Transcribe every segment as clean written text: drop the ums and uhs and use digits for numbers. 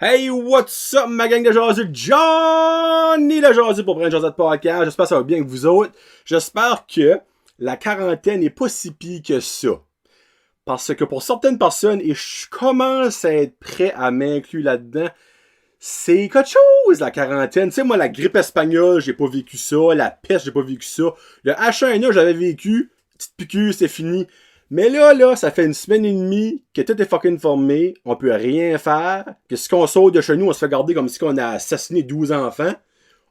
Hey, what's up, ma gang de jaseux? Johnny le jaseux pour Brand Josette Podcast. J'espère que ça va bien avec vous autres. J'espère que la quarantaine n'est pas si pire que ça. Parce que pour certaines personnes, et je commence à être prêt à m'inclure là-dedans, c'est quelque chose, la quarantaine. Tu sais, moi, la grippe espagnole, j'ai pas vécu ça. La peste, j'ai pas vécu ça. Le H1N1, j'avais vécu. Petite piqûre, c'est fini. Mais là, ça fait une semaine et demie que tout est fucking formé, on peut rien faire, que si on sort de chez nous, on se fait garder comme si on a assassiné 12 enfants,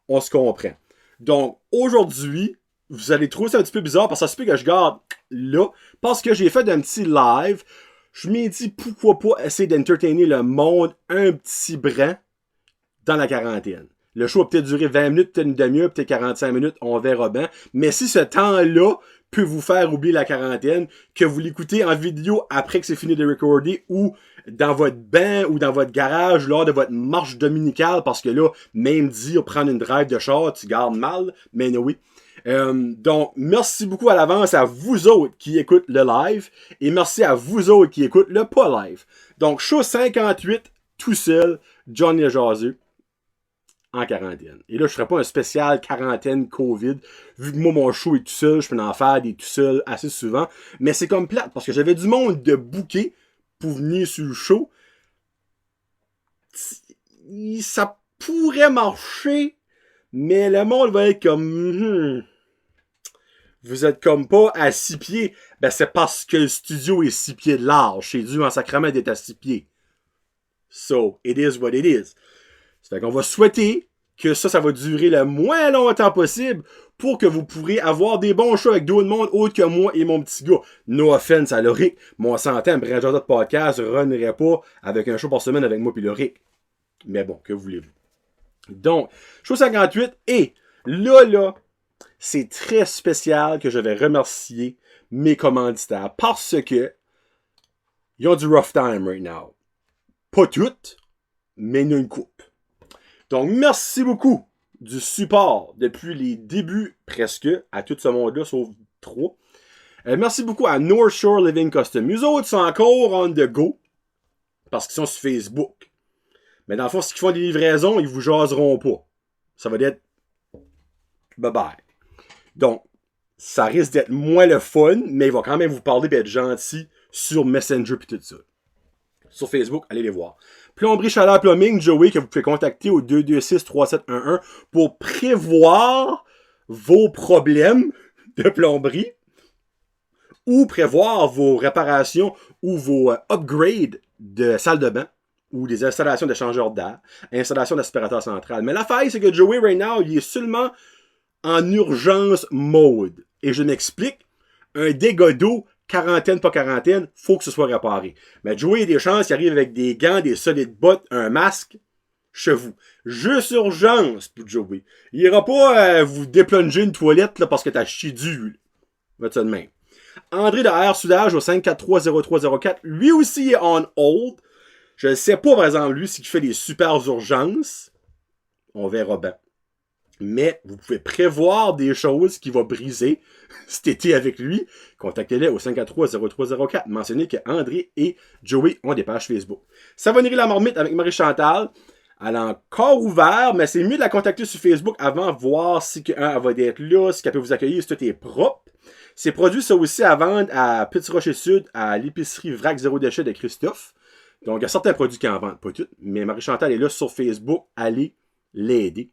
on se comprend. Donc, aujourd'hui, vous allez trouver ça un petit peu bizarre parce que ça se peut que je garde là, parce que j'ai fait un petit live, je m'ai dit pourquoi pas essayer d'entertainer le monde un petit brin dans la quarantaine. Le show va peut-être durer 20 minutes, peut-être une demi-heure, peut-être 45 minutes, on verra bien. Mais si ce temps-là peut vous faire oublier la quarantaine, que vous l'écoutez en vidéo après que c'est fini de recorder ou dans votre bain ou dans votre garage lors de votre marche dominicale, parce que là, même dire prendre une drive de char, tu gardes mal, mais no, oui. Donc, merci beaucoup à l'avance à vous autres qui écoutent le live et merci à vous autres qui écoutent le pas live. Donc, show 58, tout seul, Johnny le jaseux en quarantaine. Et là, je ferai pas un spécial quarantaine COVID. Vu que moi, mon show est tout seul, je peux en faire des tout seul assez souvent. Mais c'est comme plate, parce que j'avais du monde de booker pour venir sur le show. Ça pourrait marcher, mais le monde va être comme... Vous êtes comme pas à 6 pieds. Ben, c'est parce que le studio est 6 pieds de large. C'est dû en sacrament d'être à 6 pieds. So, it is what it is. Ça fait qu'on va souhaiter que ça va durer le moins longtemps possible pour que vous pourrez avoir des bons shows avec d'autres mondes autres que moi et mon petit gars. No offense à Loric, mais on s'entend, Brand Josette Podcast runnerait pas avec un show par semaine avec moi et Loric. Mais bon, que voulez-vous. Donc, show 58, et là, c'est très spécial que je vais remercier mes commanditaires parce que ils ont du rough time right now. Pas toutes, mais il y en a une coupe. Donc, merci beaucoup du support depuis les débuts, presque, à tout ce monde-là, sauf 3. Merci beaucoup à North Shore Living Custom. Eux autres sont encore on the go, parce qu'ils sont sur Facebook. Mais dans le fond, si ils font des livraisons, ils vous jaseront pas. Ça va être bye-bye. Donc, ça risque d'être moins le fun, mais ils vont quand même vous parler et être gentils sur Messenger et tout ça. Sur Facebook, allez les voir. Plomberie Chaleur Plumbing, Joey, que vous pouvez contacter au 226-3711 pour prévoir vos problèmes de plomberie ou prévoir vos réparations ou vos upgrades de salle de bain ou des installations d'échangeurs d'air, installation d'aspirateur central. Mais l'affaire, c'est que Joey, right now, il est seulement en urgence mode. Et je m'explique, un dégât d'eau, quarantaine, pas quarantaine, faut que ce soit réparé. Mais Joey, il y a des chances qu'il arrive avec des gants, des solides bottes, un masque, chez vous. Juste urgence pour Joey. Il ira pas vous déplonger une toilette là, parce que t'as chié du. Va ça de même. André de Air Soudage au 543-0304, lui aussi est on hold. Je ne sais pas, par exemple, lui, s'il fait des super urgences. On verra bien. Mais vous pouvez prévoir des choses qui vont briser cet été avec lui. Contactez-les au 543-0304. Mentionnez que André et Joey ont des pages Facebook. Savonnerie La Marmite avec Marie-Chantal. Elle est encore ouverte, mais c'est mieux de la contacter sur Facebook avant de voir si elle va être là, si elle peut vous accueillir, si tout est propre. Ces produits sont aussi à vendre à Petit Rocher Sud, à l'épicerie Vrac Zéro Déchet de Christophe. Donc, il y a certains produits qui en vendent, pas tous. Mais Marie-Chantal est là sur Facebook. Allez l'aider.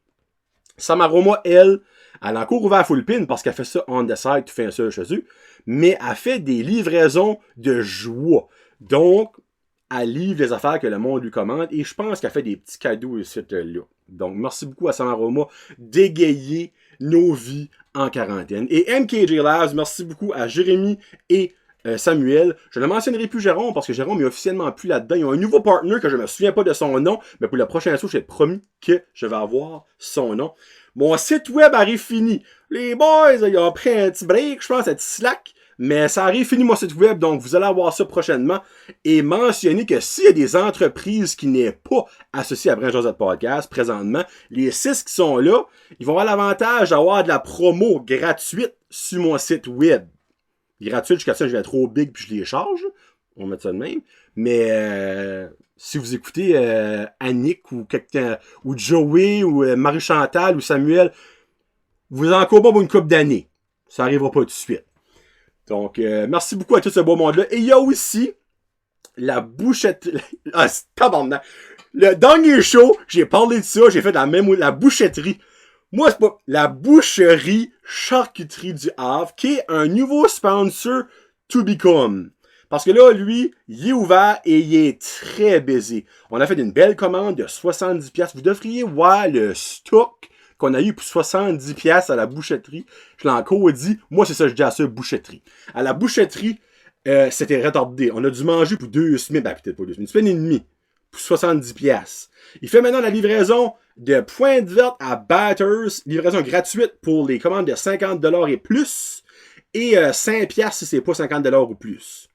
Samaroma, elle a encore ouvert full pin parce qu'elle fait ça on the side, tout fait un seul chez eux. Mais elle fait des livraisons de joie. Donc, elle livre les affaires que le monde lui commande et je pense qu'elle fait des petits cadeaux ici là. Donc, merci beaucoup à Samaroma d'égayer nos vies en quarantaine. Et MKJ Labs, merci beaucoup à Jérémy et Samuel. Je ne mentionnerai plus Jérôme parce que Jérôme est officiellement plus là-dedans. Ils ont un nouveau partner que je ne me souviens pas de son nom, mais pour le prochain show, j'ai promis que je vais avoir son nom. Mon site web arrive fini. Les boys, ils ont pris un petit break, je pense, à petit slack. Mais ça arrive fini mon site web, donc vous allez avoir ça prochainement. Et mentionner que s'il y a des entreprises qui n'est pas associées à Brand Josette Podcast présentement, les 6 qui sont là, ils vont avoir l'avantage d'avoir de la promo gratuite sur mon site web. Gratuite jusqu'à ça, je vais trop big puis je les charge. On va mettre ça de même. Mais si vous écoutez Annick ou quelqu'un, ou Joey ou Marie-Chantal ou Samuel, vous en encore pas pour une couple d'années. Ça arrivera pas tout de suite. Donc, merci beaucoup à tout ce beau monde-là. Et il y a aussi la bouchetterie. Ah, c'est tabarnak. Le dernier show, j'ai parlé de ça, j'ai fait la bouchetterie. Moi, c'est pas la boucherie charcuterie du Havre, qui est un nouveau sponsor to become. Parce que là, lui, il est ouvert et il est très busy. On a fait une belle commande de 70$. Vous devriez voir le stock qu'on a eu pour 70$ à la bouchetterie. Je l'ai encore dit. Moi, c'est ça que je dis à ça, bouchetterie. À la bouchetterie, c'était retardé. On a dû manger pour 2 semaines. Ben, peut-être pas 2 semaines. Une semaine et demie. Pour 70$. Il fait maintenant la livraison de Pointe Verte à Batters. Livraison gratuite pour les commandes de 50$ et plus. Et 5$ si c'est pas 50$ ou plus.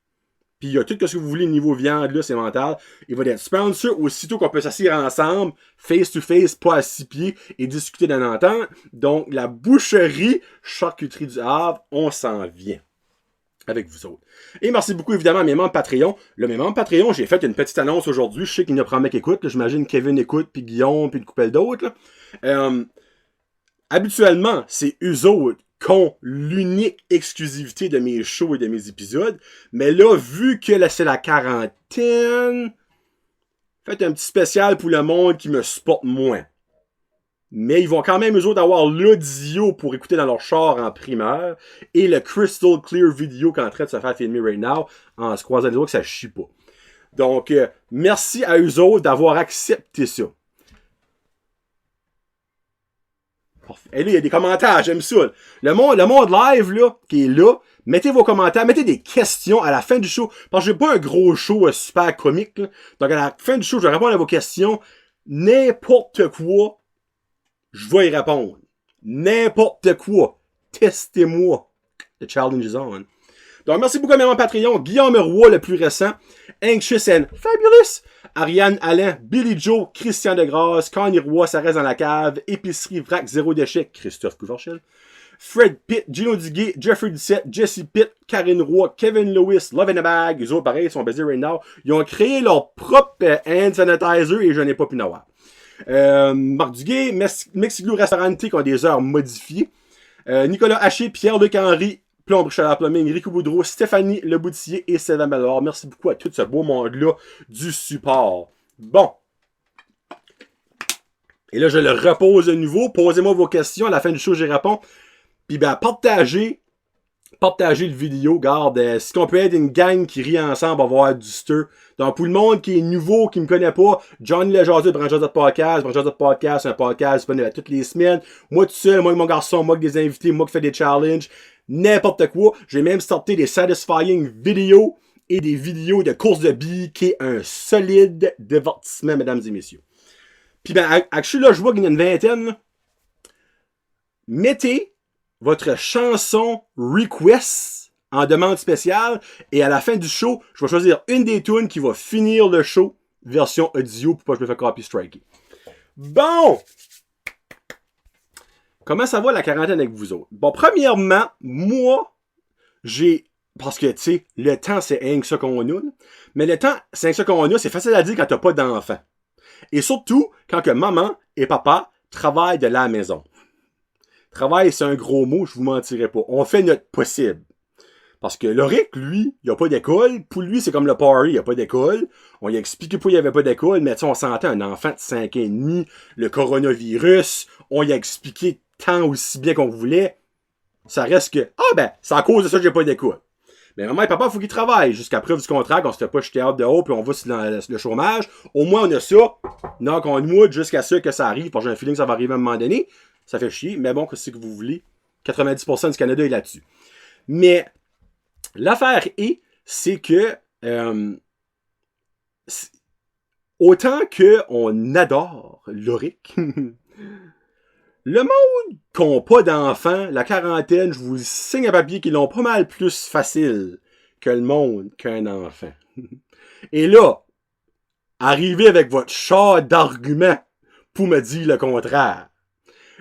Puis il y a tout ce que vous voulez niveau viande, là, c'est mental. Il va être sponsor aussitôt qu'on peut s'asseoir ensemble, face to face, pas à 6 pieds, et discuter d'un entente. Donc, la boucherie charcuterie du Havre, on s'en vient. Avec vous autres. Et merci beaucoup, évidemment, à mes membres Patreon. Là, mes membres Patreon, j'ai fait une petite annonce aujourd'hui. Je sais qu'il y en a probablement qui écoutent. J'imagine Kevin écoute, puis Guillaume, puis une couple d'autres. Habituellement, c'est eux autres qui ont l'unique exclusivité de mes shows et de mes épisodes. Mais là, vu que là, c'est la quarantaine, faites un petit spécial pour le monde qui me supporte moins. Mais ils vont quand même, eux autres, avoir l'audio pour écouter dans leur char en primeur et le Crystal Clear Video qui est en train de se faire filmer right now en se croisant les doigts que ça chie pas. Donc, merci à eux autres d'avoir accepté ça. Et là, il y a des commentaires, j'aime ça. Le monde live, là, qui est là, mettez vos commentaires, mettez des questions à la fin du show. Parce que j'ai pas un gros show super comique, là. Donc, à la fin du show, je vais répondre à vos questions. N'importe quoi, je vais y répondre. N'importe quoi. Testez-moi. The challenge is on. Donc, merci beaucoup à mes membres Patreon. Guillaume Roy, le plus récent. Anxious and Fabulous. Ariane Alain, Billy Joe, Christian Degrasse, Connie Roy, ça reste dans la cave, Épicerie Vrac, Zéro Déchet, Christophe Couverchel, Fred Pitt, Gino Duguay, Jeffrey Ducette, Jesse Pitt, Karine Roy, Kevin Lewis, Love in a Bag, eux autres, pareil, ils sont busy right now. Ils ont créé leur propre hand sanitizer et je n'ai pas pu n'avoir. Marc Duguay, Mexiglou Restaurante qui ont des heures modifiées. Nicolas Haché, Pierre-Luc Henry, Plomb Chaleur Plumbing, Rico Boudreau, Stéphanie Leboutillier et Sylvain Mallard. Merci beaucoup à tout ce beau monde-là du support. Bon. Et là, je le repose de nouveau. Posez-moi vos questions. À la fin du show, j'y réponds. Puis, ben, partagez le vidéo. Garde, si on peut être une gang qui rit ensemble, on va avoir du stir. Donc, pour le monde qui est nouveau, qui me connaît pas, Johnny Le Jaseux, Branchage de Podcast. Branchage de Podcast, c'est un podcast disponible toutes les semaines. Moi tout seul, moi et mon garçon, moi avec des invités, moi qui fais des challenges. N'importe quoi. J'ai même sorti des satisfying vidéos et des vidéos de course de billes qui est un solide divertissement, mesdames et messieurs. Puis ben, actually, là, je vois qu'il y en a une vingtaine. Là. Mettez votre chanson request en demande spéciale et à la fin du show, je vais choisir une des tunes qui va finir le show, version audio pour pas que je me fasse copy striker. Bon! Comment ça va la quarantaine avec vous autres? Bon, premièrement, moi, parce que, tu sais, le temps, c'est rien que ça qu'on a. Là. Mais le temps, c'est rien que ça qu'on a, c'est facile à dire quand t'as pas d'enfant. Et surtout, quand que maman et papa travaillent de la maison. Travail, c'est un gros mot, je vous mentirai pas. On fait notre possible. Parce que Loric, lui, il a pas d'école. Pour lui, c'est comme le party, il a pas d'école. On lui a expliqué pourquoi il y avait pas d'école, mais tu sais, on s'entend, un enfant de 5 ans et demi, le coronavirus, on lui a expliqué tant aussi bien qu'on voulait. Ça reste que, c'est à cause de ça que j'ai pas d'école. Mais maman et papa, il faut qu'ils travaillent. Jusqu'à preuve du contrat, qu'on se fait pas jeter hors de haut, puis on va sur le chômage. Au moins, on a ça. Donc, on mood jusqu'à ce que ça arrive, parce que j'ai un feeling que ça va arriver à un moment donné. Ça fait chier, mais bon, qu'est-ce que vous voulez? 90% du Canada est là-dessus. Mais, l'affaire c'est que, autant qu'on adore Loric, le monde qui n'a pas d'enfants, la quarantaine, je vous signe un papier qu'ils l'ont pas mal plus facile que le monde qu'un enfant. Et là, arrivez avec votre char d'arguments pour me dire le contraire.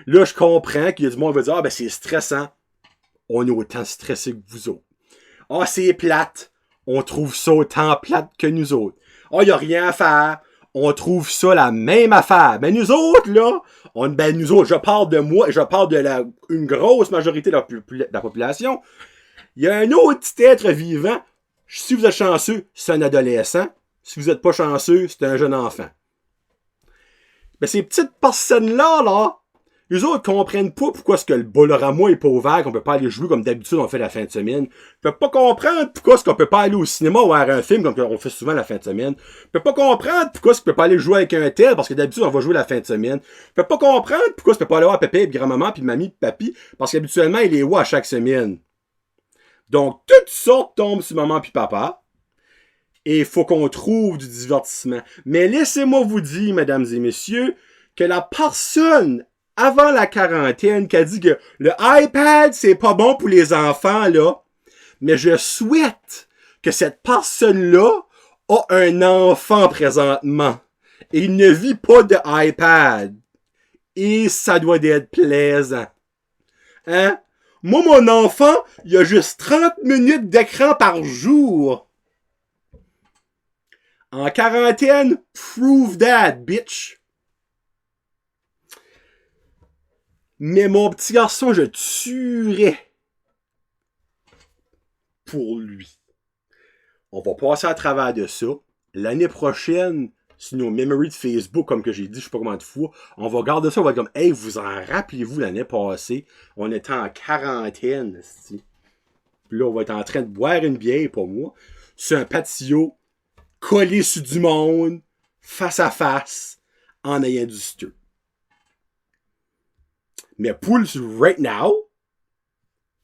Là, je comprends qu'il y a du monde qui va dire « c'est stressant. » On est autant stressé que vous autres. « c'est plate. » On trouve ça autant plate que nous autres. Oh, y a rien à faire. On trouve ça la même affaire. Ben, nous autres, là, nous autres, je parle de moi, je parle de une grosse majorité de la population. Il y a un autre petit être vivant. Si vous êtes chanceux, c'est un adolescent. Si vous n'êtes pas chanceux, c'est un jeune enfant. Ben, ces petites personnes-là, là, les autres comprennent pas pourquoi est-ce que le Bolorama est pas ouvert, qu'on peut pas aller jouer comme d'habitude on fait la fin de semaine. Ils peuvent pas comprendre pourquoi est-ce qu'on peut pas aller au cinéma voir un film comme on fait souvent la fin de semaine. Ils peuvent pas comprendre pourquoi est-ce qu'on peut pas aller jouer avec un tel parce que d'habitude on va jouer la fin de semaine. Ils peuvent pas comprendre pourquoi est-ce qu'on peut pas aller voir pépé, puis grand-maman, puis mamie, puis papy, parce qu'habituellement il est où à chaque semaine. Donc toutes sortes tombent sur maman puis papa. Et il faut qu'on trouve du divertissement. Mais laissez-moi vous dire, mesdames et messieurs, que la personne avant la quarantaine qui a dit que le iPad, c'est pas bon pour les enfants, là. Mais je souhaite que cette personne-là a un enfant présentement. Et il ne vit pas de iPad. Et ça doit être plaisant. Hein? Moi, mon enfant, il a juste 30 minutes d'écran par jour. En quarantaine, prove that, bitch. Mais mon petit garçon, je tuerais pour lui. On va passer à travers de ça. L'année prochaine, sur nos memories de Facebook, comme que j'ai dit, je sais pas comment de fois, on va garder ça, on va être comme, hey, vous en rappelez-vous l'année passée, on était en quarantaine, c'ti. Puis là, on va être en train de boire une bière, pas moi, sur un patio, collé sur du monde, face à face, en ayant du stew. Mais pour le right now,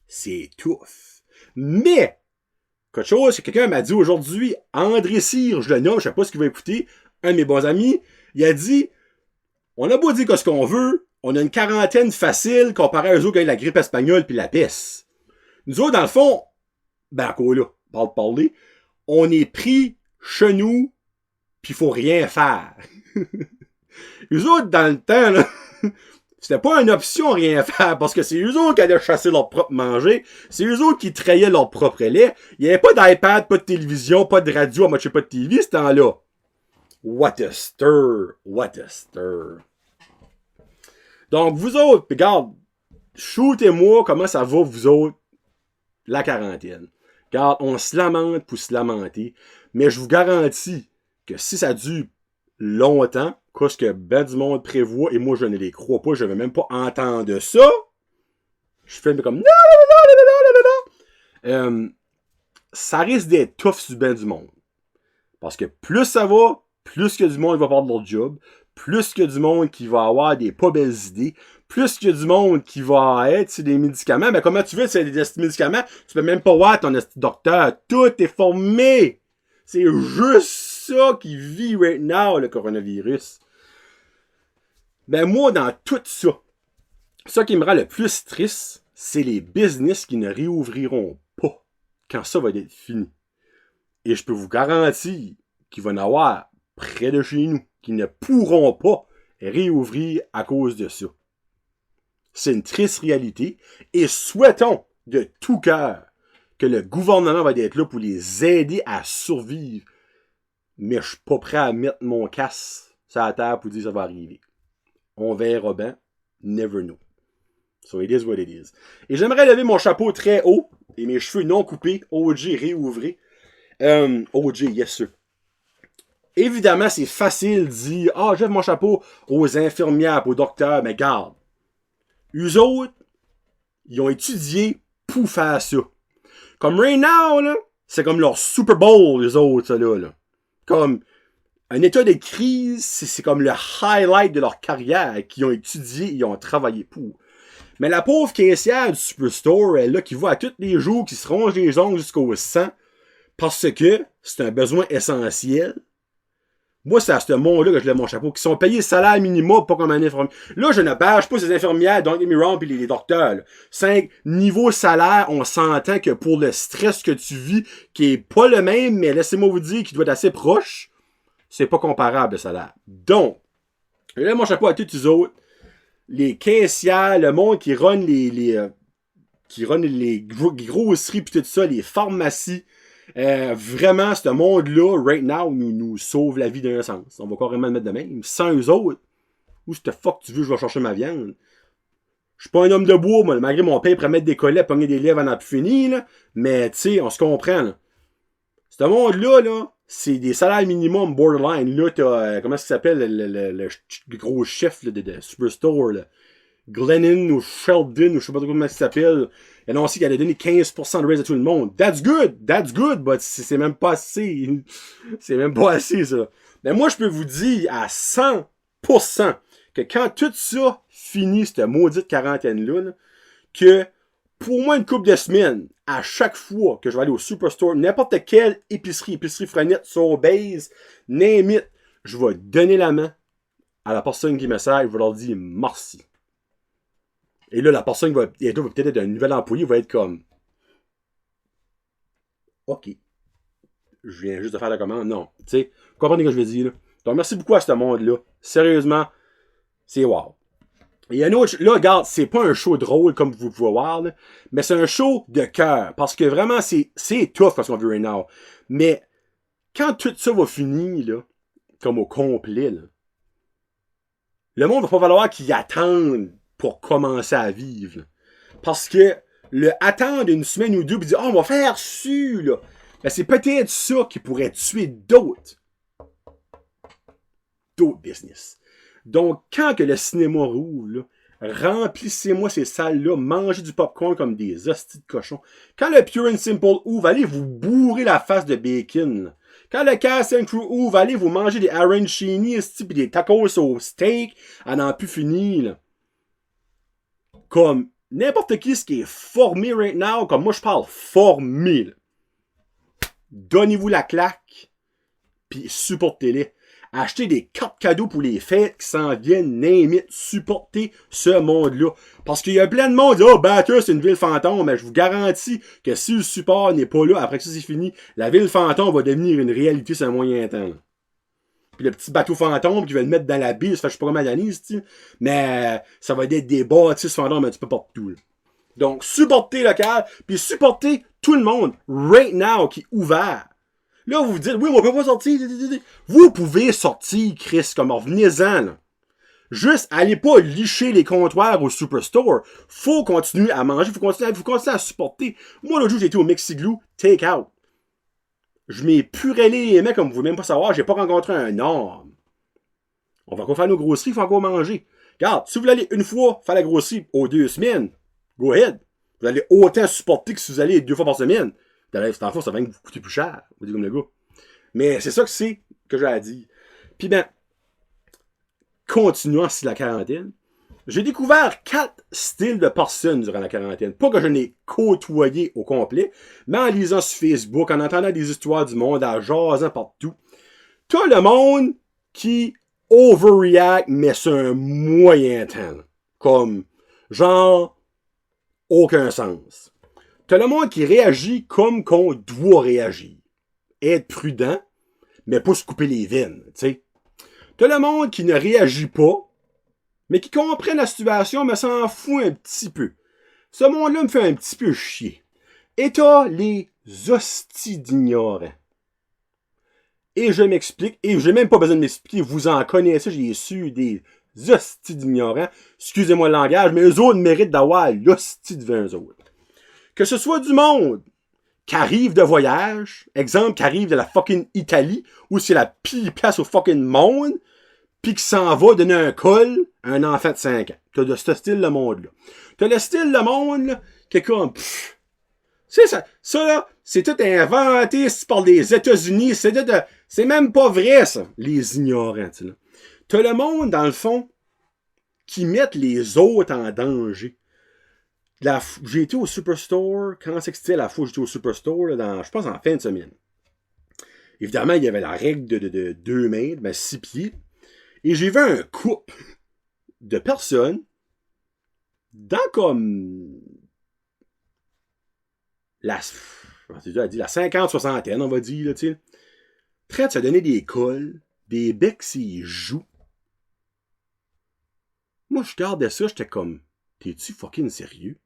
c'est tough. Mais, quelque chose que quelqu'un m'a dit aujourd'hui, André Cyr, je le nomme, je sais pas ce qu'il va écouter, un de mes bons amis, il a dit, on a beau dire ce qu'on veut, on a une quarantaine facile comparé à eux autres qui ont la grippe espagnole puis la peste. Nous autres, dans le fond, ben encore là, parler, on est pris chez nous pis faut rien faire. Eux autres, dans le temps, là, c'était pas une option rien faire, parce que c'est eux autres qui allaient chasser leur propre manger, c'est eux autres qui traillaient leur propre lait. Il n'y avait pas d'iPad, pas de télévision, pas de radio, à moitié pas de TV, ce temps-là. What a stir, what a stir. Donc, vous autres, regarde, shootez-moi comment ça va, vous autres, la quarantaine. Regarde, on se lamente pour se lamenter, mais je vous garantis que si ça dure longtemps, qu'est-ce que ben du monde prévoit, et moi je ne les crois pas, je ne veux même pas entendre ça, je fais comme ça risque d'être tough sur ben du monde. Parce que plus ça va, plus que du monde va perdre leur job, plus que du monde qui va avoir des pas belles idées, plus que du monde qui va être sur des médicaments. Mais comment tu veux, c'est des médicaments, tu peux même pas voir ton docteur, tout est formé. C'est juste ça qui vit right now, le coronavirus. Ben moi, dans tout ça, ce qui me rend le plus triste, c'est les business qui ne réouvriront pas quand ça va être fini. Et je peux vous garantir qu'il va y en avoir près de chez nous qui ne pourront pas réouvrir à cause de ça. C'est une triste réalité et souhaitons de tout cœur que le gouvernement va être là pour les aider à survivre. Mais je suis pas prêt à mettre mon casque sur la table pour dire que ça va arriver. On verra bien. Never know. So it is what it is. Et j'aimerais lever mon chapeau très haut et mes cheveux non coupés. OG réouvrés. OG, yes sir. Évidemment, c'est facile de dire, je lève mon chapeau aux infirmières, aux docteurs, mais garde. Eux autres, ils ont étudié pour faire ça. Comme right now, là, c'est comme leur Super Bowl, les autres, ça là. Comme un état de crise, c'est comme le highlight de leur carrière qu'ils ont étudié, ils ont travaillé pour. Mais la pauvre caissière du Superstore, elle là, qui va à tous les jours, qui se ronge les ongles jusqu'au sang, parce que c'est un besoin essentiel. Moi, c'est à ce monde-là que je lève mon chapeau, qui sont payés salaire minimum, pas comme un infirmier. Là, je ne bâche pas ces infirmières, don't get me wrong, pis les docteurs, là. 5, niveau salaire, on s'entend que pour le stress que tu vis, qui est pas le même, mais laissez-moi vous dire qu'il doit être assez proche, c'est pas comparable, le salaire. Donc, je lève mon chapeau à tous les autres, les caissières, le monde qui run les grosseries pis tout ça, les pharmacies, Vraiment, ce monde-là, right now, nous sauve la vie d'un sens. On va carrément le mettre de même. Sans eux autres, où ce fuck tu veux, je vais chercher ma viande. Je suis pas un homme de bois, moi, malgré mon père pour mettre des collets, pogner des lèvres en a plus fini, là. Mais, tu sais, on se comprend, là. Ce monde-là, là, c'est des salaires minimum borderline. Là, t'as, comment ça s'appelle, le gros chef là, de Superstore, là. Glennon ou Sheldon, ou je sais pas trop comment ça s'appelle. Il a annoncé qu'il allait donner 15% de raise à tout le monde. That's good, but c'est même pas assez. C'est même pas assez, ça. Mais moi, je peux vous dire à 100% que quand tout ça finit, cette maudite quarantaine-là, là, que pour moi, une couple de semaines, à chaque fois que je vais aller au Superstore, n'importe quelle épicerie Frenette, sur base, name it, je vais donner la main à la personne qui me sert, je vais leur dire merci. Et là, la personne qui va peut-être être un nouvel employé, va être comme OK. Je viens juste de faire la commande. Non. Tu sais, vous comprenez ce que je veux dire, là? Donc, merci beaucoup à ce monde-là. Sérieusement, c'est wow. Et un autre, là, regarde, c'est pas un show drôle comme vous pouvez voir, là, mais c'est un show de cœur. Parce que vraiment, c'est tough parce qu'on veut right now. Mais quand tout ça va finir, là, comme au complet, là, le monde va pas falloir qu'il attende pour commencer à vivre. Là. Parce que le attendre une semaine ou deux et dire, oh, on va faire su, là. Ben, c'est peut-être ça qui pourrait tuer d'autres business. Donc, quand que le cinéma roule, là, remplissez-moi ces salles-là, mangez du popcorn comme des hosties de cochons. Quand le Pure and Simple ouvre, allez vous bourrer la face de bacon. Là. Quand le Cast and Crew ouvre, allez vous manger des arancini et des tacos au steak à n'en plus finir. Là. Comme n'importe qui qui est formé right now, comme moi je parle formé. Là. Donnez-vous la claque, puis supportez-les. Achetez des cartes cadeaux pour les fêtes qui s'en viennent, name it, supportez ce monde-là. Parce qu'il y a plein de monde qui dit, oh, Bathurst, c'est une ville fantôme, mais je vous garantis que si le support n'est pas là, après que ça c'est fini, la ville fantôme va devenir une réalité sur un moyen temps. Là. Puis le petit bateau fantôme qui va le mettre dans la bille, ça fait je sais pas comment d'années, mais ça va être des bâtisses fantômes un petit peu partout. Là. Donc, supportez local, puis supportez tout le monde, right now, qui est ouvert. Là, vous vous dites, oui, on peut pas sortir. Vous pouvez sortir, Chris, comme revenez-en, là. Juste, allez pas licher les comptoirs au Superstore. Faut continuer à manger, faut continuer à supporter. Moi, l'autre jour, j'ai été au Mexiglou, take out. Je m'ai purélé les mecs, comme vous voulez même pas savoir, j'ai pas rencontré un homme. On va encore faire nos grosseries, il faut encore manger. Regarde, si vous allez une fois faire la grosserie aux 2 semaines, go ahead. Vous allez autant supporter que si vous allez 2 fois par semaine. C'est en fait, ça va vous coûter plus cher, vous dites comme le gars. Mais c'est ça que c'est que j'ai à dire. Puis ben, continuant sur la quarantaine, j'ai découvert 4 styles de personnes durant la quarantaine. Pas que je n'ai côtoyé au complet, mais en lisant sur Facebook, en entendant des histoires du monde, en jasant partout. T'as le monde qui overreact, mais c'est un moyen temps. Comme, genre, aucun sens. T'as le monde qui réagit comme qu'on doit réagir. Être prudent, mais pas se couper les veines, tu sais. T'as le monde qui ne réagit pas, mais qui comprend la situation, mais s'en fout un petit peu. Ce monde-là me fait un petit peu chier. Et t'as les hosties d'ignorants. Et je m'explique, et j'ai même pas besoin de m'expliquer, vous en connaissez, j'ai su des hosties d'ignorants. Excusez-moi le langage, mais eux autres méritent d'avoir l'hostie devant eux autres. Que ce soit du monde qui arrive de voyage, exemple, qui arrive de la fucking Italie, où c'est la pire place au fucking monde, pis qui s'en va donner un col à un enfant de 5 ans. T'as de ce style de monde-là. T'as le style de monde, là, qui est comme, c'est ça là, c'est tout inventé par les États-Unis, c'est même pas vrai, ça, les ignorants, tu sais, là. T'as le monde, dans le fond, qui mettent les autres en danger. J'ai été au Superstore, quand c'est que c'était la fois que j'étais au Superstore, là, je pense en fin de semaine. Évidemment, il y avait la règle de 2 mètres, ben 6 pieds. Et j'ai vu un couple de personnes dans comme la 50-60, on va dire, là, tu sais, prêts à donner des cols, des becs s'ils jouent. Moi, je regardais ça, j'étais comme, t'es-tu fucking sérieux?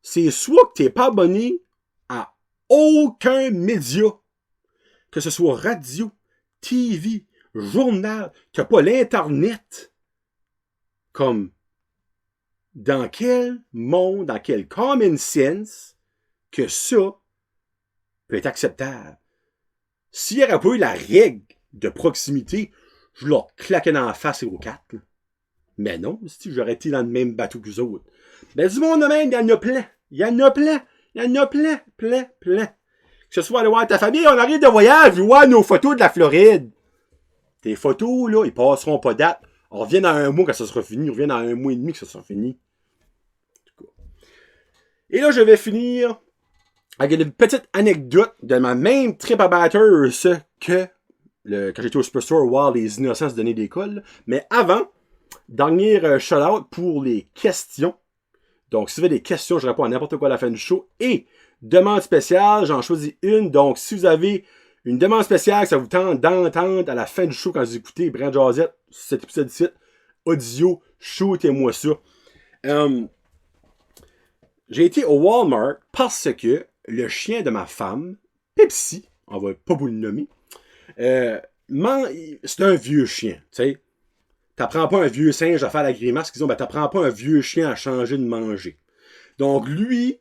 C'est soit que t'es pas abonné à aucun média, que ce soit radio, TV, journal, qui n'a pas l'Internet, comme dans quel monde, dans quel common sense que ça peut être acceptable. S'il n'y aurait pas eu la règle de proximité, je leur claquais dans la face aux quatre. Mais non, si j'aurais été dans le même bateau que les autres. Mais du monde de même, il y en a plein. Il y en a plein. Il y en a plein. Que ce soit aller voir ta famille, on arrive de voyage, voir nos photos de la Floride. Tes photos, là, ils passeront pas date. On revient dans un mois quand ça sera fini. On revient dans un mois et demi que ça sera fini. Et là, je vais finir avec une petite anecdote de ma même trip à Bathurst que quand j'étais au Superstore voir les innocents se donner des cols. Mais avant, dernier shout-out pour les questions. Donc, si vous avez des questions, je réponds à n'importe quoi à la fin du show. Et demande spéciale, j'en choisis une. Donc, si vous avez une demande spéciale que ça vous tente d'entendre à la fin du show quand vous écoutez Brand Jazette, cet épisode de site, audio, shootez-moi ça. J'ai été au Walmart parce que le chien de ma femme, Pepsi, on va pas vous le nommer, c'est un vieux chien, tu sais. T'apprends pas un vieux singe à faire la grimace, disons, ben t'apprends pas un vieux chien à changer de manger. Donc lui,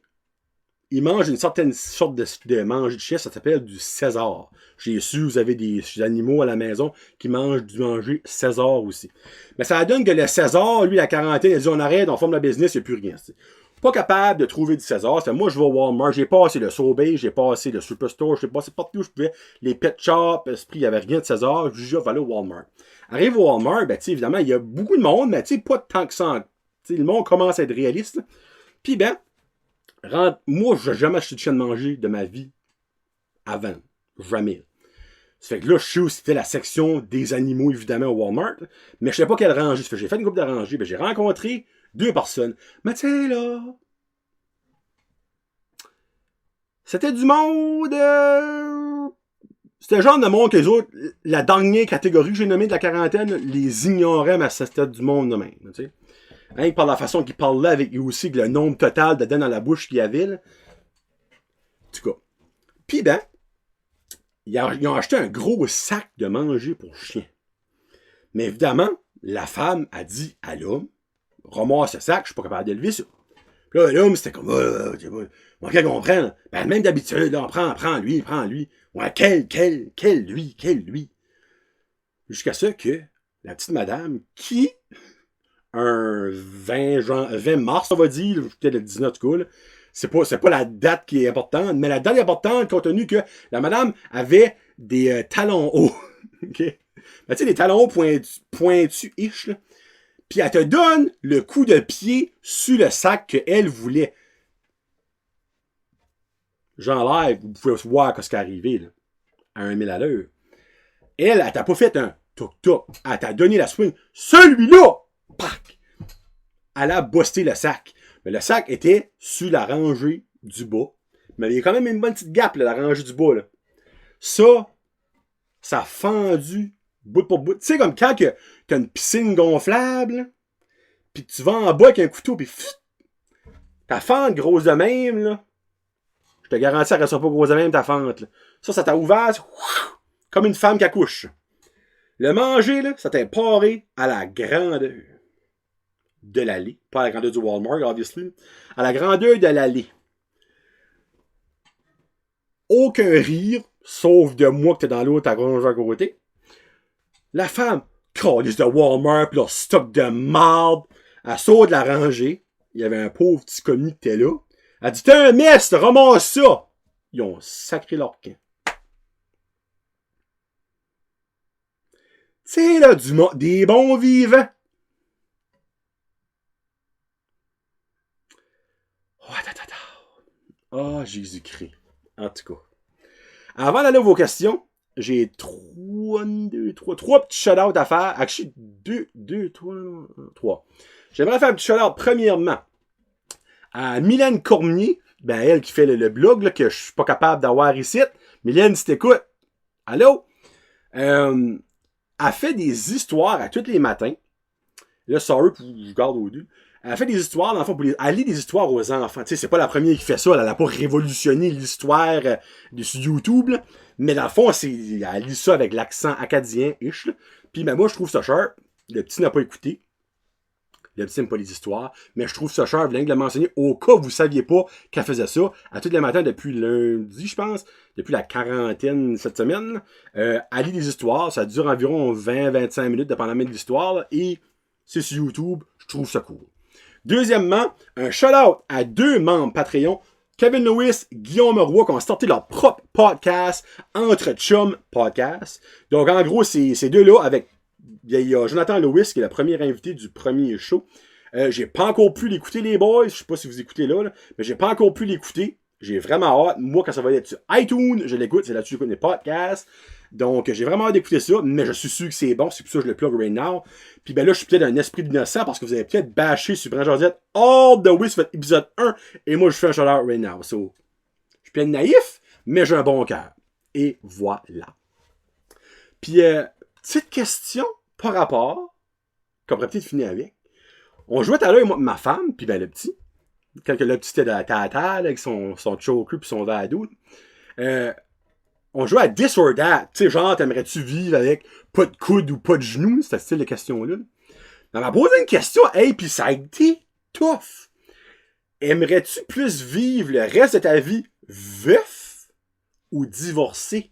il mange une certaine sorte de manger de chien, ça s'appelle du César. J'ai su, vous avez des animaux à la maison qui mangent du manger César aussi. Mais ça donne que le César, lui, la quarantaine, il dit on arrête, on forme la business, il n'y a plus rien. T'sais. Pas capable de trouver du César. Moi, je vais au Walmart, j'ai passé le Sobeys, j'ai passé le Superstore, j'ai passé partout où je pouvais. Les Pet Shop, Esprit, il n'y avait rien de César. Je dis, je vais aller au Walmart. Arrive au Walmart, ben, évidemment, il y a beaucoup de monde, mais pas tant que ça. Le monde commence à être réaliste. Puis, ben, moi, je n'ai jamais acheté de chien de manger de ma vie avant. Jamais. Ça fait que là, je sais où c'était la section des animaux, évidemment, au Walmart. Mais je ne sais pas quelle rangée. Ça fait que j'ai fait une couple de rangées. Ben, j'ai rencontré 2 personnes. Mais tu sais, là, c'était du monde... C'était le genre de monde que les autres, la dernière catégorie que j'ai nommée de la quarantaine, les ignoraient, mais c'était du monde de même. Tu sais. Hein, par la façon qu'ils parlaient avec aussi le nombre total de dents dans la bouche qu'il y avait. Là. En tout cas. Puis ben, ils ont acheté un gros sac de manger pour chien. Mais évidemment, la femme a dit à l'homme, ramasse ce sac, je suis pas capable d'élever ça. Puis là, l'homme, c'était comme, moi, qu'elle comprenne. Ben, même d'habitude, là, prends lui. Ouais, quel lui. Jusqu'à ce que la petite madame, qui, un 20 mars, on va dire, peut-être le 19 tout cas, c'est pas la date qui est importante, mais la date est importante compte tenu que la madame avait des talons hauts. OK? Ben, tu sais, des talons hauts pointus-ish, là. Puis elle te donne le coup de pied sur le sac qu'elle voulait. J'enlève, vous pouvez voir ce qui est arrivé, là, à 1000 à l'heure. Elle t'a pas fait un toc-toc. Elle t'a donné la swing. Celui-là! Pac! Elle a busté le sac. Mais le sac était sur la rangée du bas. Mais il y a quand même une bonne petite gap, là, la rangée du bas. Là. Ça a fendu bout pour bout. Tu sais, comme quand t'as une piscine gonflable, puis tu vas en bas avec un couteau, puis ta fente grosse de même, là. Je te garantis, elle restera pas grosse de même, ta fente. Là. Ça t'a ouvert comme une femme qui accouche. Le manger, là, ça t'a paré à la grandeur de l'allée. Pas à la grandeur du Walmart, obviously. À la grandeur de l'allée. Aucun rire, sauf de moi que t'es dans l'autre à côté. La femme, calice de Walmart, pis leur stock de marde, elle sort de la rangée. Il y avait un pauvre petit commis qui était là. Elle dit, t'es un mess, ramasse ça! Ils ont sacré leur camp. Tu sais, là, des bons vivants. Oh, Jésus-Christ. En tout cas. Avant d'aller aux questions, j'ai trois petits shout-outs à faire. Actually, trois. J'aimerais faire un petit shout-out, premièrement, à Mylène Cormier. Ben, elle qui fait le blog, là, que je suis pas capable d'avoir ici. Mylène, si t'écoutes. Allô? Elle fait des histoires à tous les matins. Là, sorry, je garde au début. Elle fait des histoires, dans le fond, elle lit des histoires aux enfants. Tu sais, c'est pas la première qui fait ça. Elle a pas révolutionné l'histoire sur YouTube, là. Mais dans le fond, elle lit ça avec l'accent acadien-ish, là. Puis ben, moi, je trouve ça sharp. Le petit n'a pas écouté. Le petit n'aime pas les histoires. Mais je trouve ça sharp. Je viens de le mentionner. Au cas où vous saviez pas qu'elle faisait ça, à tous les matins depuis lundi, je pense, depuis la quarantaine cette semaine, elle lit des histoires. Ça dure environ 20-25 minutes, dépendamment de l'histoire, là. Et c'est sur YouTube. Je trouve ça cool. Deuxièmement, un shout-out à 2 membres Patreon, Kevin Lewis, Guillaume Roy, qui ont starté leur propre podcast, Entre Chum Podcast. Donc, en gros, ces deux-là, avec, il y a Jonathan Lewis, qui est le premier invité du premier show. J'ai pas encore pu l'écouter, les boys. Je sais pas si vous écoutez là, mais j'ai pas encore pu l'écouter. J'ai vraiment hâte. Moi, quand ça va être sur iTunes, je l'écoute. C'est là-dessus que j'écoute mes podcasts. Donc, j'ai vraiment hâte d'écouter ça, mais je suis sûr que c'est bon. C'est pour ça que je le plug right now. Puis ben là, je suis peut-être un esprit d'innocent parce que vous avez peut-être bâché sur Brand Josette all the way sur votre épisode 1. Et moi, je fais un shout-out right now. So, je suis plein de naïf, mais j'ai un bon cœur. Et voilà. Puis, petite question par rapport, qu'on pourrait peut-être finir avec. On jouait tout à l'heure, moi, ma femme, puis ben le petit. Quand le petit était de la tata, avec son choker puis son verre à doute. On jouait à This or That. Tu sais, genre, t'aimerais-tu vivre avec pas de coude ou pas de genou? C'était ce style de question-là. On m'a posé une question, hey, pis ça a été tough. Aimerais-tu plus vivre le reste de ta vie veuf ou divorcé?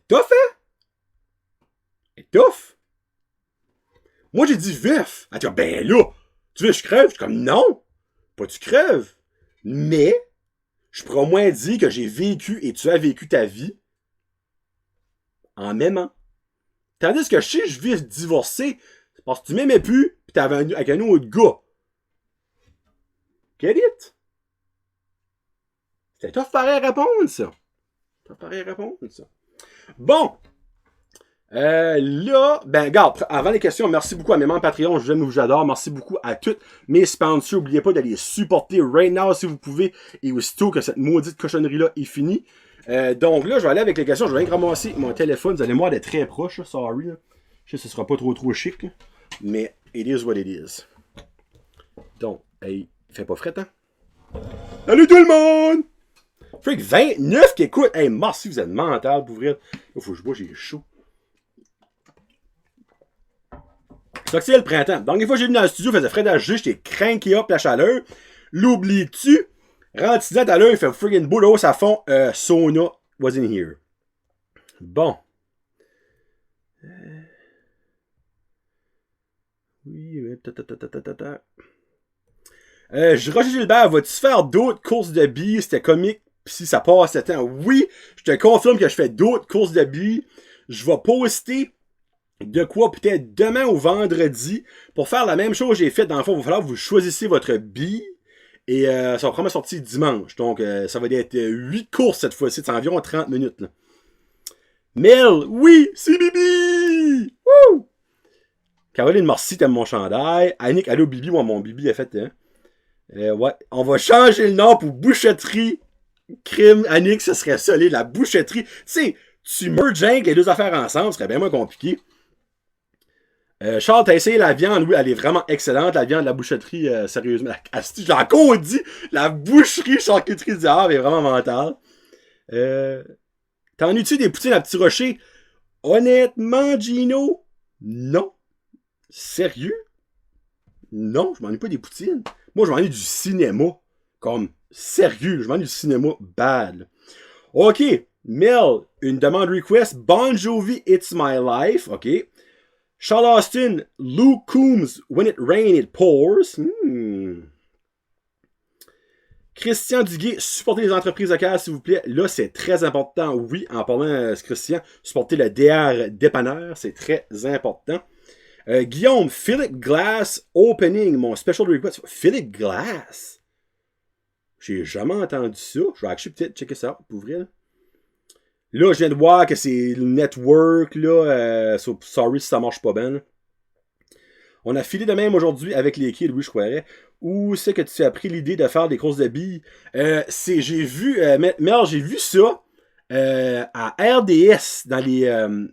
Tough, hein? Tough. Moi, j'ai dit veuf. Elle dit, ben là, tu veux que je crève? Je suis comme, non. Pas tu crèves. Mais, je pourrais au moins dire que j'ai vécu et tu as vécu ta vie en m'aimant. Tandis que si je vis divorcé, c'est parce que tu m'aimais plus pis t'avais avec un autre gars. Get it? C'était tough pareil à répondre, ça. Tough pareil à répondre, ça. Bon. Là, ben, regarde, avant les questions, merci beaucoup à mes membres Patreon, je vous aime, je vous adore. Merci beaucoup à tous mes sponsors. N'oubliez pas d'aller supporter right now si vous pouvez. Et aussitôt que cette maudite cochonnerie-là est finie. Donc là, je vais aller avec les questions. Je vais rien ramasser mon téléphone. Vous allez me voir d'être très proche, là. Sorry. Là. Je sais que ce sera pas trop chic. Là. Mais it is what it is. Donc, hey, il fait pas fret, hein? Salut tout le monde! Freak 29 qui écoute. Hey, merci, vous êtes mental pour ouvrir. Il faut que je bois, j'ai chaud. C'est le printemps. Donc, une fois que j'ai venu dans le studio, il faisait frais d'agir, j'étais cranky up la chaleur. L'oublies-tu? Rentre à l'heure, il fait friggin' beau, là, ça fond, sauna was in here. Bon. Oui, Roger Gilbert, vas-tu faire d'autres courses de billes? C'était comique, pis si ça passe 7 ans. Oui, je te confirme que je fais d'autres courses de billes. Je vais poster de quoi peut-être demain ou vendredi pour faire la même chose que j'ai fait. Dans le fond, il va falloir que vous choisissez votre bille. Et ça va probablement sortir dimanche. Donc, ça va être 8 courses cette fois-ci. C'est environ 30 minutes. Là. Mel, oui, c'est Bibi! Wouh! Caroline Morcy, t'aimes mon chandail. Annick, allô Bibi, moi mon Bibi a fait. Hein? Ouais, on va changer le nom pour Bouchetterie Crime. Annick, ce serait solide. La bouchetterie. Tu sais, tu merges les deux affaires ensemble, ce serait bien moins compliqué. Charles, t'as essayé la viande, oui, elle est vraiment excellente, la viande de la bouchetterie, sérieusement. Je l'ai encore dit, la boucherie charcuterie du Havre est vraiment mentale. T'en es-tu des poutines à Petit Rocher? Honnêtement, Gino, non. Sérieux? Non, je m'ennuie pas des poutines. Moi, je m'ennuie du cinéma. Comme, sérieux, je m'ennuie du cinéma bad. Ok, Mel, une demande request, Bon Jovi, It's My Life, ok. Charles Austin, Luke Coombs, When It Rains, It Pours. Christian Duguay, supportez les entreprises locales, s'il vous plaît. Là, c'est très important. Oui, en parlant, Christian, supporter le DR dépanneur, c'est très important. Guillaume, Philip Glass Opening, mon special request. Philip Glass? J'ai jamais entendu ça. Je vais peut-être checker ça pour ouvrir. Là, je viens de voir que c'est le network, là. Sorry si ça marche pas bien. On a filé de même aujourd'hui avec les kids, oui, je croirais. Où c'est que tu as pris l'idée de faire des courses de billes? J'ai vu, Mel, j'ai vu ça à RDS, dans les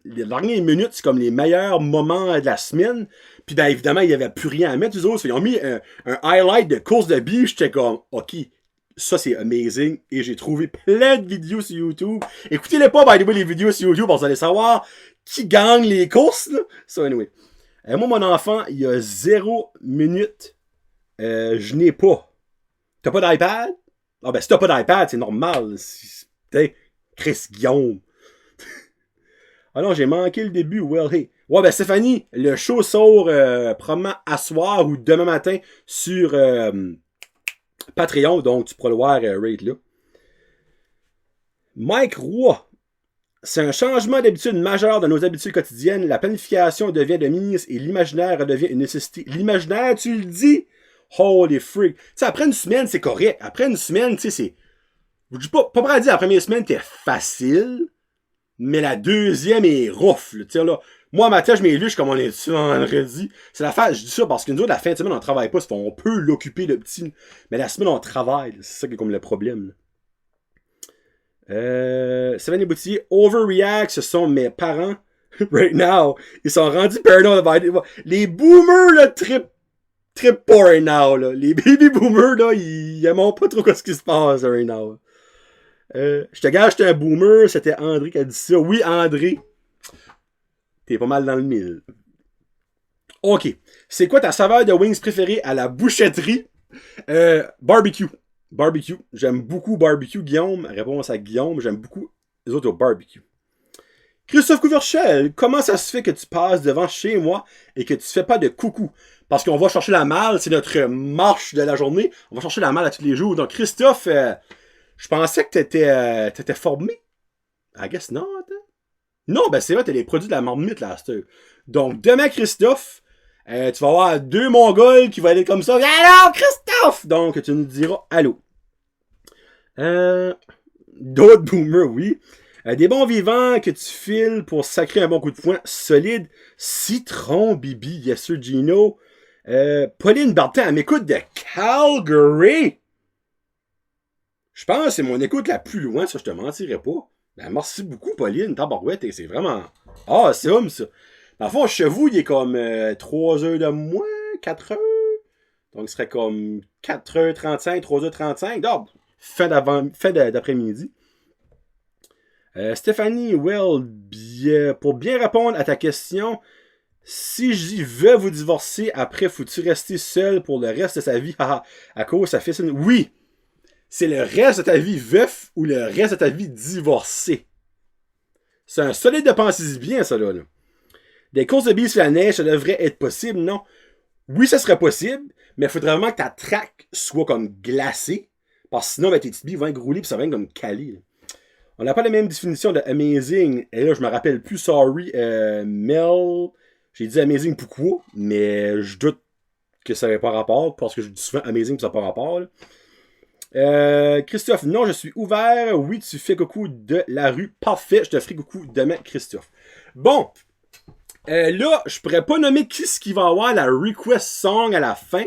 dernières minutes, c'est comme les meilleurs moments de la semaine. Puis ben, évidemment, il n'y avait plus rien à mettre, eux autres. Ils ont mis un highlight de course de billes. J'étais comme, OK, ça c'est amazing. Et j'ai trouvé plein de vidéos sur YouTube. Écoutez-les pas, by the way, les vidéos sur YouTube, pour vous allez savoir qui gagne les courses. Là. So anyway. Moi, mon enfant, il y a 0 minute. Je n'ai pas. T'as pas d'iPad? Ah ben, si t'as pas d'iPad, c'est normal. T'sais, Chris Guillaume. Ah non, j'ai manqué le début. Well, hey. Ouais, ben Stéphanie, le show sort probablement à soir ou demain matin sur Patreon, donc tu pourras le voir right là. Mike Roy. C'est un changement d'habitude majeur de nos habitudes quotidiennes. La planification devient de mise et l'imaginaire devient une nécessité. L'imaginaire, tu le dis? Holy freak. Tu sais, après une semaine, c'est correct. Après une semaine, tu sais, c'est... Je dis pas pour dire la première semaine, t'es facile, mais la deuxième est rough. Tu sais, là, moi, matin, je m'ai lu, je suis comme on est vendredi. C'est la fin, je dis ça parce que nous autres, la fin de semaine, on travaille pas. On peut l'occuper, le petit. Mais la semaine, on travaille. C'est ça qui est comme le problème. Stéphanie Boutier, overreact, ce sont mes parents. Right now. Ils sont rendus paranoid. Les boomers, là, trip pas right now, là. Les baby boomers, là, ils aiment pas trop ce qui se passe right now. Je te gage, j'étais un boomer, c'était André qui a dit ça. Oui, André. T'es pas mal dans le mille. OK. C'est quoi ta saveur de wings préférée à la bouchetterie? Barbecue. Barbecue. J'aime beaucoup barbecue, Guillaume. Réponse à Guillaume. J'aime beaucoup les autres au barbecue. Christophe Couverchel, comment ça se fait que tu passes devant chez moi et que tu fais pas de coucou? Parce qu'on va chercher la malle, c'est notre marche de la journée. On va chercher la malle à tous les jours. Donc, Christophe, je pensais que t'étais formé. I guess not. Hein? Non, ben c'est vrai, t'as les produits de la marmite, là, c'est. Donc, demain, Christophe, tu vas avoir 2 Mongols qui vont aller comme ça. Allô, Christophe! Donc, tu nous diras allô. D'autres boomers, oui. Des bons vivants que tu files pour sacrer un bon coup de poing solide. Citron, Bibi, yes sir, Gino. Pauline Bartin, elle m'écoute de Calgary. Je pense que c'est mon écoute la plus loin, ça je te mentirais pas. Ben merci beaucoup, Pauline, tabarouette, et c'est vraiment... Ah, c'est homme, ça. Dans le fond, chez vous, il est comme 3 heures de moins, 4 heures. Donc, il serait comme 4h35, 3h35. Donc, fin d'après-midi. Stéphanie, pour bien répondre à ta question, si j'y veux vous divorcer, après, faut-tu rester seul pour le reste de sa vie? À cause ça fait oui! C'est le reste de ta vie veuf ou le reste de ta vie divorcé. C'est un solide de pensée bien, ça, là. Des courses de billes sur la neige, ça devrait être possible, non? Oui, ça serait possible, mais il faudrait vraiment que ta traque soit comme glacée, parce que sinon, ben, tes petites billes vont être roulées, puis ça va être comme calé, là. On n'a pas la même définition de amazing. Et là, je me rappelle plus, sorry, Mel. J'ai dit amazing pourquoi, mais je doute que ça n'avait pas rapport, parce que je dis souvent amazing, ça n'a pas rapport, là. Christophe, non, je suis ouvert. Oui, tu fais coucou de la rue. Parfait, je te ferai coucou demain, Christophe. Bon, là, je pourrais pas nommer qui ce qui va avoir la request song à la fin.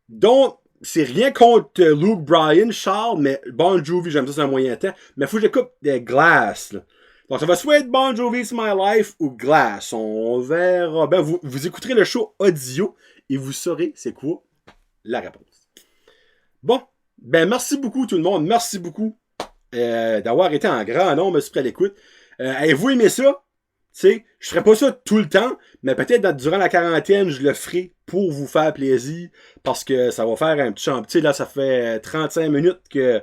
Donc, c'est rien contre Luke Bryan, Charles, mais Bon Jovi, j'aime ça, c'est un moyen temps. Mais faut que j'écoute des Glass, là. Donc, ça va soit être Bon Jovi, It's My Life ou Glass. On verra. Ben, vous écouterez le show audio et vous saurez c'est quoi la réponse. Bon, ben merci beaucoup tout le monde. Merci beaucoup d'avoir été en grand nombre prêt à l'écoute. Avez-vous aimé ça? Tu sais, je ferai pas ça tout le temps, mais peut-être durant la quarantaine, je le ferai pour vous faire plaisir, parce que ça va faire un petit champ. Tu sais, là, ça fait 35 minutes que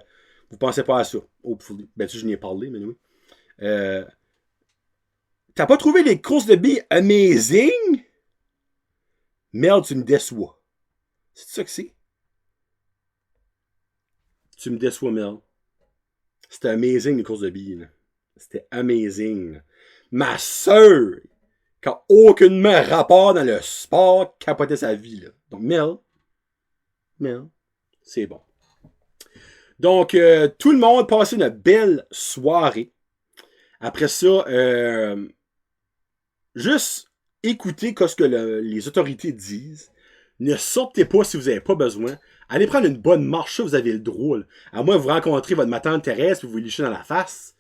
vous pensez pas à ça. Hopefully. Ben, tu sais, je n'y ai parlé, mais oui. T'as pas trouvé les courses de billes amazing? Merde, tu me déçois. C'est ça que c'est? Tu me déçois, Mel. C'était amazing, les courses de billes. Là. C'était amazing. Là. Ma sœur, qui n'a aucunement rapport dans le sport, capotait sa vie. Là. Donc, Mel, c'est bon. Donc, tout le monde passait une belle soirée. Après ça, juste écouter ce que les autorités disent. Ne sortez pas si vous n'avez pas besoin. Allez prendre une bonne marche, ça, vous avez le droit. Là. À moins que vous rencontrez votre ma tante Thérèse et vous vous lichez dans la face.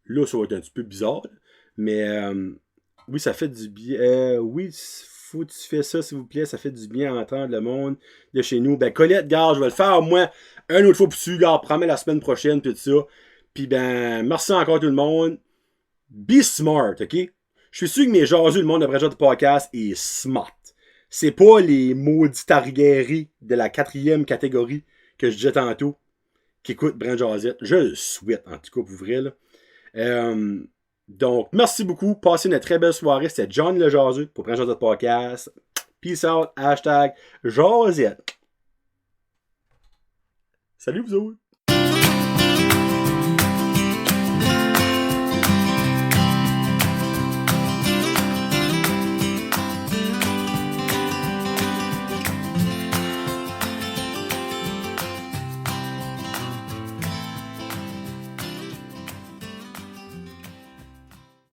Là, ça va être un petit peu bizarre. Là. Mais oui, ça fait du bien. Oui, faut que tu fais ça, s'il vous plaît. Ça fait du bien à entendre le monde de chez nous. Ben, Colette, gars, je vais le faire au moins une autre fois pour tu, gars. Prends-moi la semaine prochaine, tout ça. Puis ben, merci encore tout le monde. Be smart, ok? Je suis sûr que mes jaseux, le monde de Brajot de podcast est smart. C'est pas les maudits targueries de la 4e catégorie que je disais tantôt qui écoutent Brand Jazette. Je le souhaite, en tout cas, pour vrai, là. Donc, merci beaucoup. Passez une très belle soirée. C'était John le Jaseux pour Brand Jazette Podcast. Peace out. Hashtag Jazette. Salut vous autres.